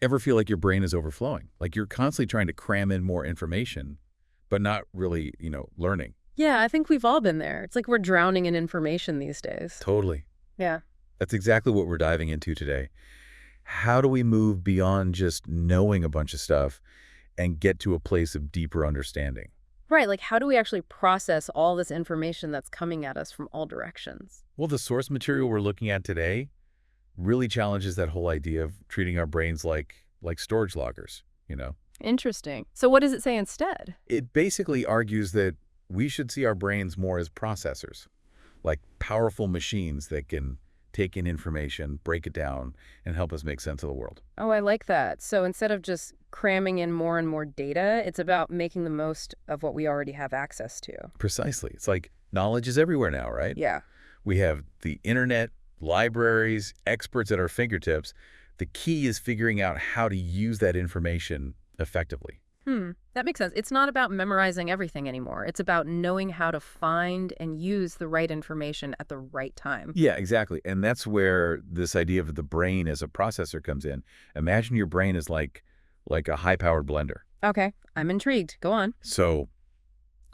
Ever feel like your brain is overflowing? Like you're constantly trying to cram in more information, but not really, learning. Yeah, I think we've all been there. It's like we're drowning in information these days. Totally. Yeah. That's exactly what we're diving into today. How do we move beyond just knowing a bunch of stuff and get to a place of deeper understanding? Right, like how do we actually process all this information that's coming at us from all directions? Well, the source material we're looking at today really challenges that whole idea of treating our brains like storage lockers. Interesting. So what does it say instead? It basically argues that we should see our brains more as processors, like powerful machines that can take in information, break it down, and help us make sense of the world. Oh, I like that. So instead of just cramming in more and more data, it's about making the most of what we already have access to. Precisely. It's like knowledge is everywhere now, right? Yeah. We have the internet, libraries, experts at our fingertips. The key is figuring out how to use that information effectively. That makes sense. It's not about memorizing everything anymore. It's about knowing how to find and use the right information at the right time. Yeah, exactly. And that's where this idea of the brain as a processor comes in. Imagine your brain is like a high-powered blender. Okay, I'm intrigued. Go on. So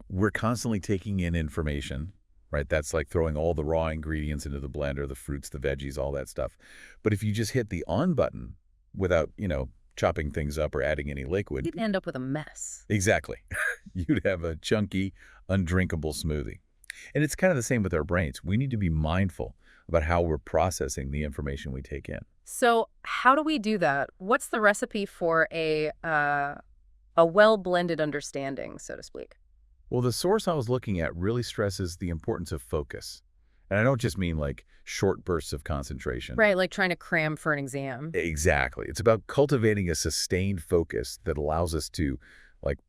we're constantly taking in information, right? That's like throwing all the raw ingredients into the blender, the fruits, the veggies, all that stuff. But if you just hit the on button without, chopping things up or adding any liquid, You'd end up with a mess. exactly, you'd have a chunky, undrinkable smoothie. And it's kind of the same with our brains. We need to be mindful about how we're processing the information we take in. So how do we do that? What's the recipe for a well-blended understanding, so to speak? Well, the source I was looking at really stresses the importance of focus. And I don't just mean like short bursts of concentration. Right, like trying to cram for an exam. Exactly. It's about cultivating a sustained focus that allows us to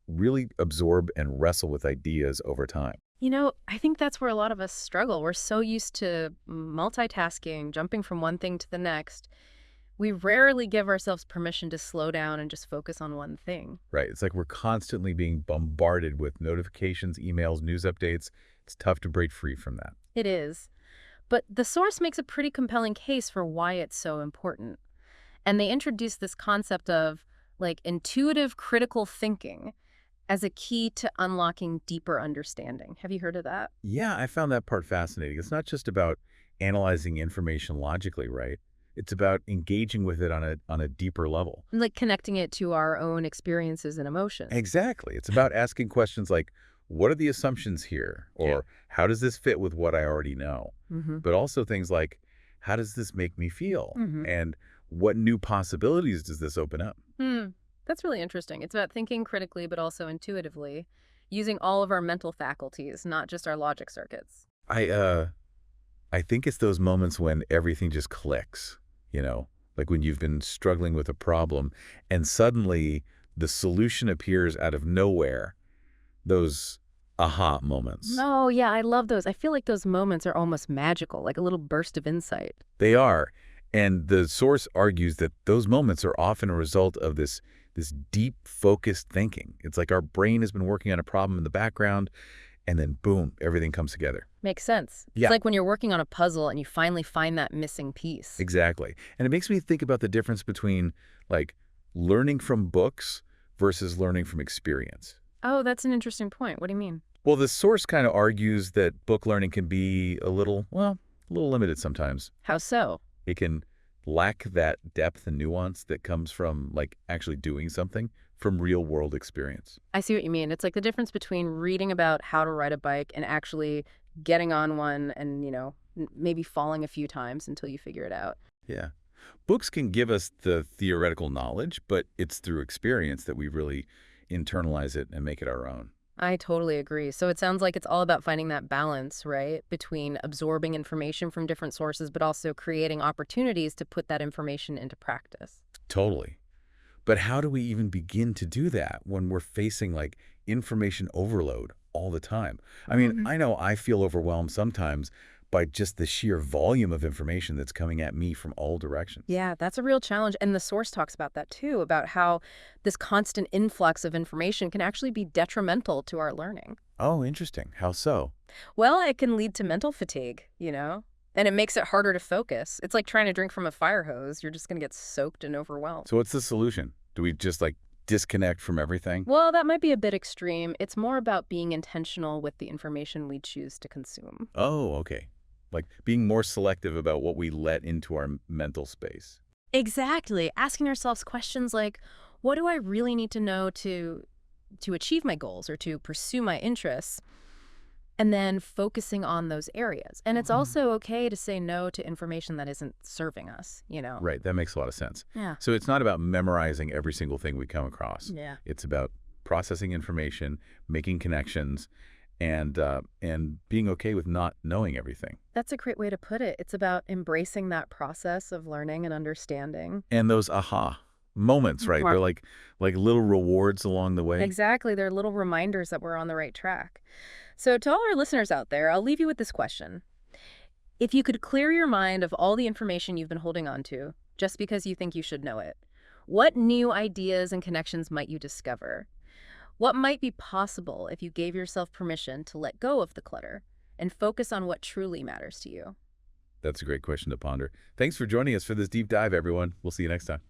really absorb and wrestle with ideas over time. I think that's where a lot of us struggle. We're so used to multitasking, jumping from one thing to the next. We rarely give ourselves permission to slow down and just focus on one thing. Right. It's like we're constantly being bombarded with notifications, emails, news updates. It's tough to break free from that. It is. But the source makes a pretty compelling case for why it's so important. And they introduce this concept of intuitive critical thinking as a key to unlocking deeper understanding. Have you heard of that? Yeah, I found that part fascinating. It's not just about analyzing information logically, right? It's about engaging with it on a deeper level. Like connecting it to our own experiences and emotions. Exactly. It's about asking questions like, what are the assumptions here? Or Yeah. how does this fit with what I already know? Mm-hmm. But also things like, how does this make me feel? Mm-hmm. And what new possibilities does this open up? That's really interesting. It's about thinking critically, but also intuitively, using all of our mental faculties, not just our logic circuits. I think it's those moments when everything just clicks, like when you've been struggling with a problem and suddenly the solution appears out of nowhere. Those aha moments. Oh, yeah, I love those. I feel like those moments are almost magical, like a little burst of insight. They are. And the source argues that those moments are often a result of this deep, focused thinking. It's like our brain has been working on a problem in the background, and then boom, everything comes together. Makes sense. Yeah. It's like when you're working on a puzzle and you finally find that missing piece. Exactly. And it makes me think about the difference between learning from books versus learning from experience. Oh, that's an interesting point. What do you mean? Well, the source kind of argues that book learning can be a little limited sometimes. How so? It can lack that depth and nuance that comes from actually doing something, from real world experience. I see what you mean. It's like the difference between reading about how to ride a bike and actually getting on one and, maybe falling a few times until you figure it out. Yeah. Books can give us the theoretical knowledge, but it's through experience that we really internalize it and make it our own. I totally agree. So it sounds like it's all about finding that balance, right? Between absorbing information from different sources, but also creating opportunities to put that information into practice. Totally. But how do we even begin to do that when we're facing information overload all the time? I mean, I know I feel overwhelmed sometimes by just the sheer volume of information that's coming at me from all directions. Yeah, that's a real challenge. And the source talks about that too, about how this constant influx of information can actually be detrimental to our learning. Oh, interesting. How so? Well, it can lead to mental fatigue. And it makes it harder to focus. It's like trying to drink from a fire hose. You're just going to get soaked and overwhelmed. So what's the solution? Do we just like disconnect from everything? Well, that might be a bit extreme. It's more about being intentional with the information we choose to consume. Oh, okay. Like being more selective about what we let into our mental space. Exactly. Asking ourselves questions like, what do I really need to know to achieve my goals or to pursue my interests? And then focusing on those areas. And it's also okay to say no to information that isn't serving us, you know? Right, that makes a lot of sense. Yeah. So it's not about memorizing every single thing we come across. Yeah. It's about processing information, making connections, and being okay with not knowing everything. That's a great way to put it. It's about embracing that process of learning and understanding. And those aha moments, right? Right. They're like little rewards along the way. Exactly. They're little reminders that we're on the right track. So to all our listeners out there, I'll leave you with this question. If you could clear your mind of all the information you've been holding on to, just because you think you should know it, what new ideas and connections might you discover? What might be possible if you gave yourself permission to let go of the clutter and focus on what truly matters to you? That's a great question to ponder. Thanks for joining us for this deep dive, everyone. We'll see you next time.